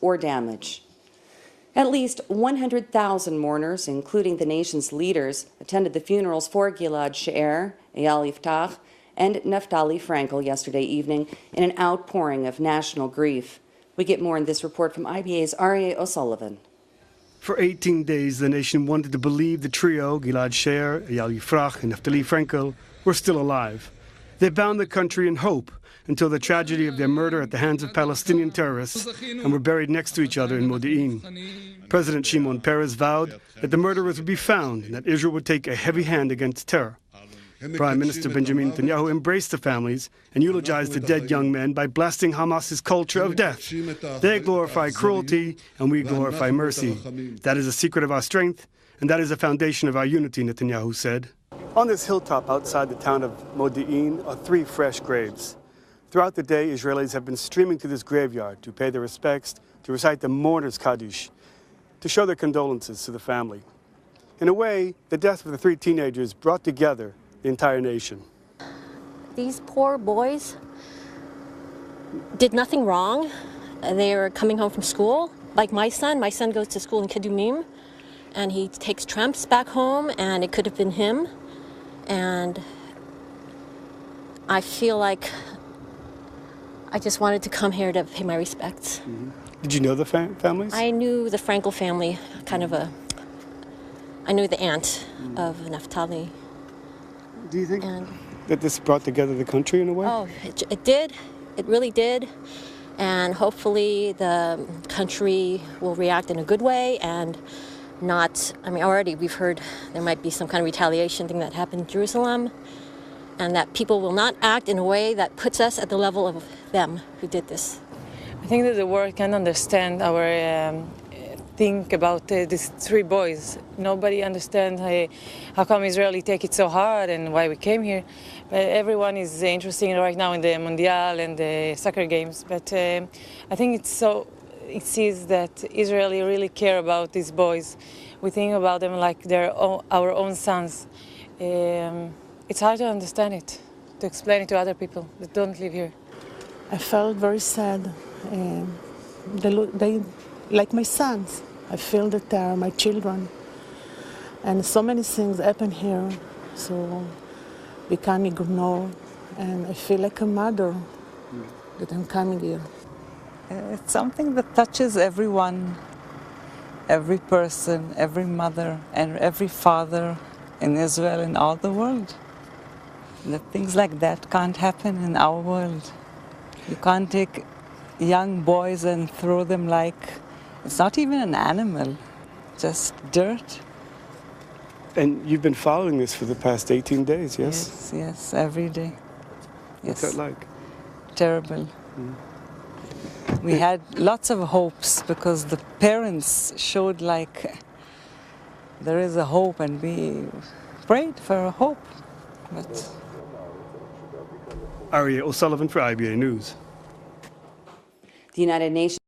or damage. At least 100,000 mourners, including the nation's leaders, attended the funerals for Gilad Shaer, Eyal Yiftach, and Naftali Frankel yesterday evening in an outpouring of national grief. We get more in this report from IBA's Aryeh O'Sullivan. For 18 days, the nation wanted to believe the trio, Gilad Shaer, Eyal Yiftach, and Naftali Frankel, were still alive. They bound the country in hope until the tragedy of their murder at the hands of Palestinian terrorists and were buried next to each other in Modi'in. President Shimon Peres vowed that the murderers would be found and that Israel would take a heavy hand against terror. Prime Minister Benjamin Netanyahu embraced the families and eulogized the dead young men by blasting Hamas's culture of death. They glorify cruelty and we glorify mercy. That is the secret of our strength and that is the foundation of our unity, Netanyahu said. On this hilltop outside the town of Modi'in are 3 fresh graves. Throughout the day, Israelis have been streaming to this graveyard to pay their respects, to recite the mourner's Kaddish, to show their condolences to the family. In a way, the death of the 3 teenagers brought together the entire nation. These poor boys did nothing wrong. They were coming home from school. Like my son goes to school in Kedumim, and he takes tramps back home, and it could have been him. And I feel like I just wanted to come here to pay my respects. Mm-hmm. Did you know the families? I knew the Frankel family, I knew the aunt of Naftali. Do you think that this brought together the country in a way? Oh, it did. It really did. And hopefully the country will react in a good way and not, already we've heard there might be some kind of retaliation thing that happened in Jerusalem, and that people will not act in a way that puts us at the level of them who did this. I think that the world can understand our think about these 3 boys. Nobody understands how come Israeli take it so hard and why we came here. But everyone is interested right now in the Mondial and the soccer games. But I think it sees that Israeli really care about these boys. We think about them like they're our own sons. It's hard to understand it, to explain it to other people that don't live here. I felt very sad. They like my sons. I feel that they are my children. And so many things happen here, so we can't ignore. And I feel like a mother that I'm coming here. It's something that touches everyone, every person, every mother, and every father in Israel and all the world. That things like that can't happen in our world. You can't take young boys and throw them like, it's not even an animal, just dirt. And you've been following this for the past 18 days, yes? Yes, every day. What's that like? Terrible. We had lots of hopes because the parents showed like there is a hope, and we prayed for a hope. But Aryeh O'Sullivan for IBA News. The United Nations